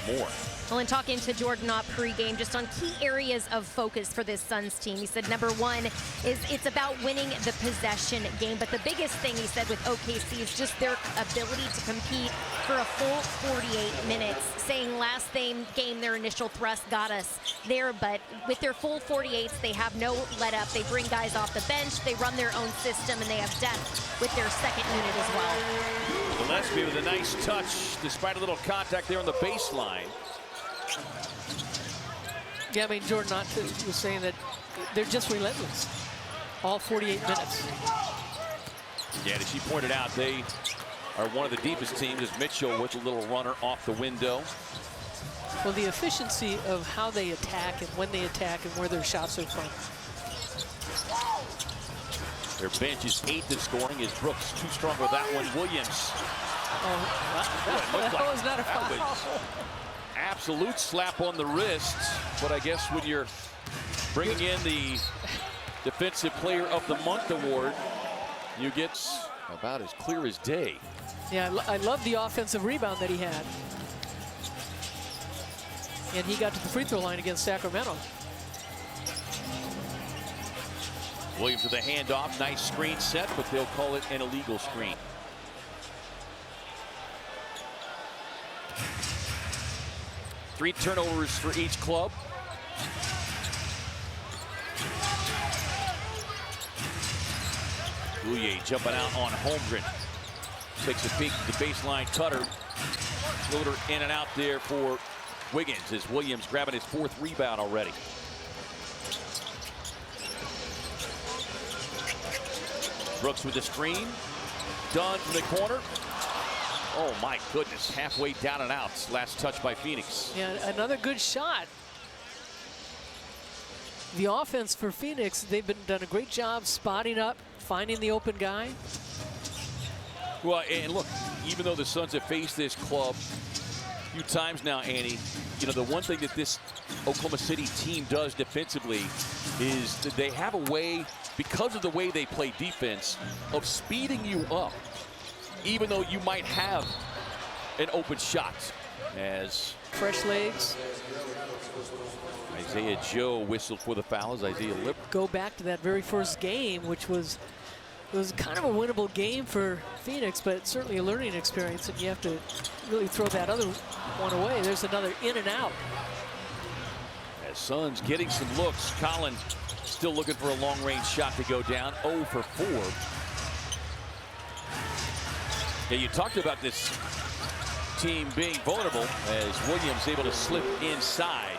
more. Well, and talking to Jordan Ott pregame, just on key areas of focus for this Suns team, he said number one is it's about winning the possession game. But the biggest thing he said with OKC is just their ability to compete for a full 48 minutes, saying last game their initial thrust got us there, but with their full 48s, they have no let up. They bring guys off the bench, they run their own system, and they have depth with their second unit as well. Gillespie with a nice touch, despite a little contact there on the baseline. Yeah, I mean, Jordan Ott was saying that they're just relentless all 48 minutes. Yeah, as she pointed out, they are one of the deepest teams, as Mitchell with a little runner off the window. Well, the efficiency of how they attack and when they attack and where their shots are from. Their bench is 8th in scoring as Brooks too strong with that one. Williams. Oh, that was not a foul. Absolute slap on the wrist, but I guess when you're bringing in the Defensive Player of the Month award, you get about as clear as day. Yeah, I love the offensive rebound that he had. And he got to the free throw line against Sacramento. Williams with a handoff, nice screen set, but they'll call it an illegal screen. Three turnovers for each club. Bouye jumping out on Holmgren. Takes a peek at the baseline cutter. Floater in and out there for Wiggins as Williams grabbing his 4th rebound already. Brooks with the screen. Dunn from the corner. Oh my goodness, halfway down and out. Last touch by Phoenix. Yeah, another good shot. The offense for Phoenix, they've done a great job spotting up, finding the open guy. Well, and look, even though the Suns have faced this club a few times now, Annie, you know, the one thing that this Oklahoma City team does defensively is that they have a way, because of the way they play defense, of speeding you up, even though you might have an open shot. As fresh legs. Isaiah Joe whistled for the foul as Isaiah Lip. Go back to that very first game, which was kind of a winnable game for Phoenix, but certainly a learning experience, and you have to really throw that other one away. There's another in and out. As Suns getting some looks, Collin still looking for a long-range shot to go down. 0 for 4. Yeah, you talked about this team being vulnerable as Williams able to slip inside.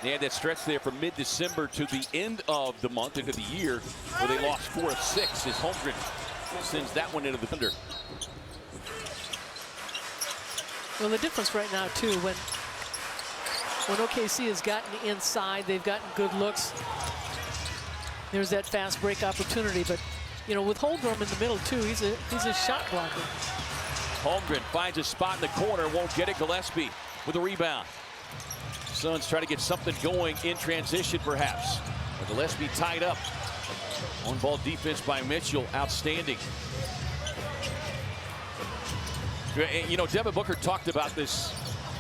They had that stretch there from mid-December to the end of the month, into the year, where they lost 4 of 6 as Holmgren sends that one into the thunder. Well, the difference right now, too, when OKC has gotten inside, they've gotten good looks. There's that fast break opportunity, but you know, with Holmgren in the middle too, he's a shot blocker. Holmgren finds a spot in the corner, won't get it. Gillespie with a rebound. Suns try to get something going in transition, perhaps. But Gillespie tied up. On-ball defense by Mitchell, outstanding. You know, Devin Booker talked about this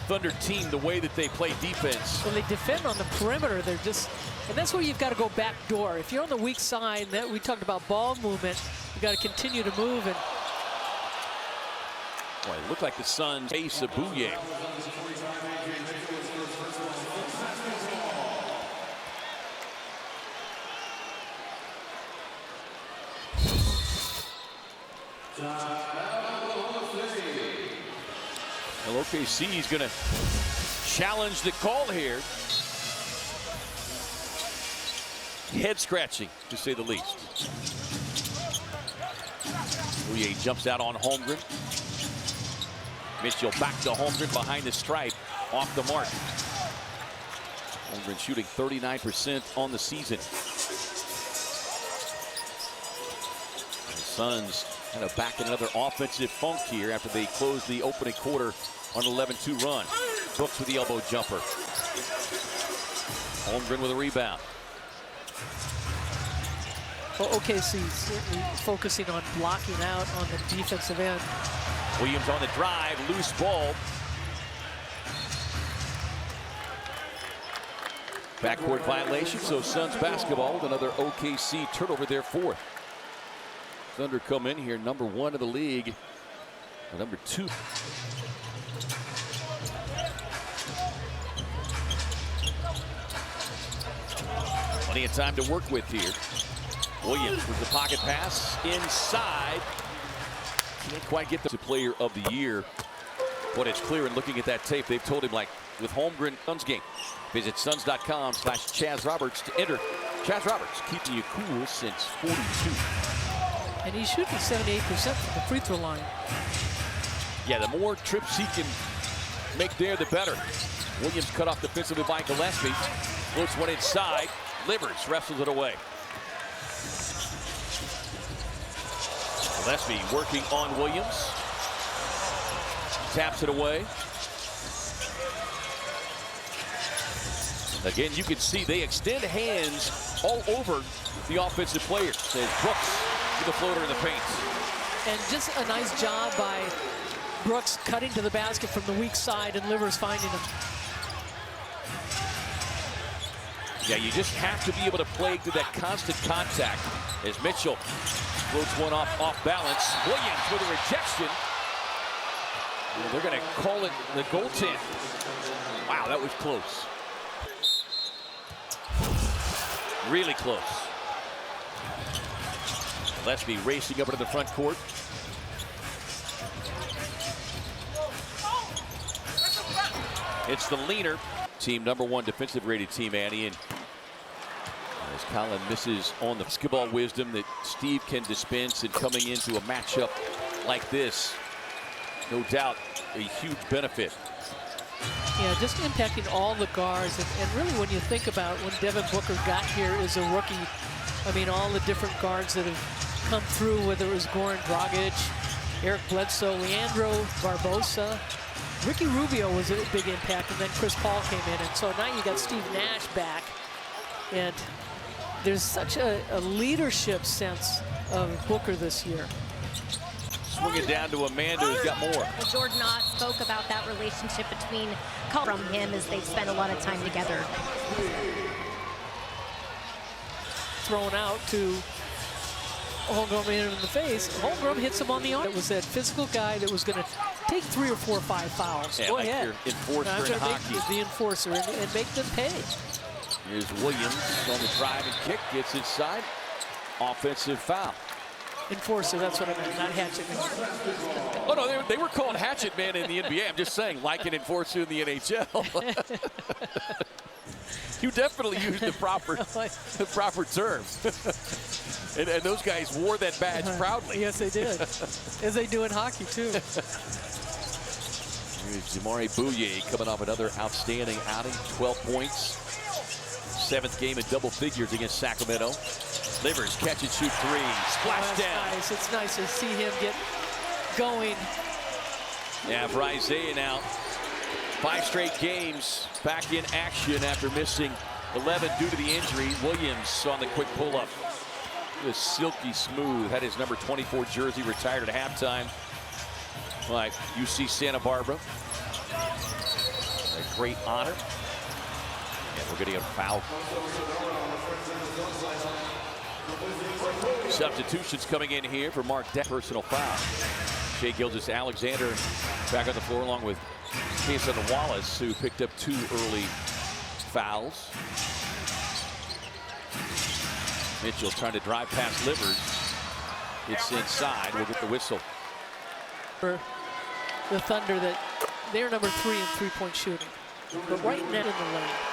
Thunder team, the way that they play defense. When they defend on the perimeter, they're just, and that's where you've got to go back door. If you're on the weak side, that we talked about ball movement, you got to continue to move. And boy, it looked like the Suns face of Bouye. Well, OKC is going to challenge the call here. Head scratching, to say the least. Bouye jumps out on Holmgren. Mitchell back to Holmgren behind the stripe, off the mark. Holmgren shooting 39% on the season. The Suns kind of back in another offensive funk here after they closed the opening quarter on an 11-2 run. Brooks with the elbow jumper. Holmgren with a rebound. well, OKC certainly focusing on blocking out on the defensive end. Williams on the drive, loose ball. Backcourt violation, so Suns basketball with another OKC turnover, their fourth. Thunder come in here, number 1 in the league, number 2. Plenty of time to work with here. Williams with the pocket pass inside. Can't quite get the player of the year. But it's clear in looking at that tape, they've told him, like with Holmgren Suns game, visit suns.com/Chaz Roberts to enter. Chaz Roberts keeping you cool since 42. And he's shooting 78% from the free throw line. Yeah, the more trips he can make there, the better. Williams cut off defensively by Gillespie. Floats one inside. Livers wrestles it away. Gillespie working on Williams. Taps it away. Again, you can see they extend hands all over the offensive players. As Brooks with the floater in the paint. And just a nice job by Brooks cutting to the basket from the weak side and Livers finding him. Yeah, you just have to be able to play through that constant contact. As Mitchell floats one off balance. Williams with a rejection. They're going to call it the goaltend. Wow, that was close. Really close. Gillespie racing up into the front court. It's the leaner. Team number 1 defensive rated team, Annie. And as Colin misses on the basketball wisdom that Steve can dispense in coming into a matchup like this, no doubt a huge benefit. Yeah, just impacting all the guards. And really when you think about when Devin Booker got here as a rookie, I mean, all the different guards that have come through, whether it was Goran Dragic, Eric Bledsoe, Leandro Barbosa, Ricky Rubio was a big impact, and then Chris Paul came in. And so now you got Steve Nash back. And there's such a leadership sense of Booker this year. Swing it down to Amanda, who's got more. Well, Jordan Ott spoke about that relationship between from him as they've spent a lot of time together. Thrown out to Holmgren in the face. Holmgren hits him on the arm. It was that physical guy that was going to take 3 or 4 or 5 fouls. Yeah, Go like ahead. your enforcer in hockey. The enforcer and make them pay. Here's Williams on the drive and kick. Gets inside. Offensive foul. Enforcer, that's what I meant, not hatchet man. Oh, no, they were calling hatchet man in the NBA. I'm just saying, like an enforcer in the NHL. You definitely used the proper term. and those guys wore that badge proudly. Yes, they did. As they do in hockey, too. Here's Jamari Bouye coming off another outstanding outing. 12 points. 7th game in double figures against Sacramento. Livers catch and shoot 3. Splash down. Nice. It's nice to see him get going. Yeah, for Isaiah now. 5 straight games back in action after missing 11 due to the injury. Williams on the quick pull-up. It was silky smooth. Had his number 24 jersey retired at halftime by UC Santa Barbara. A great honor. And we're getting a foul. Substitutions coming in here for Mark Deck. Personal foul. Shai Gilgeous-Alexander back on the floor along with Cason Wallace, who picked up 2 early fouls. Mitchell trying to drive past Livers. It's inside. We'll get the whistle. For the Thunder, that they're number 3 in 3-point shooting. But right now in the lane.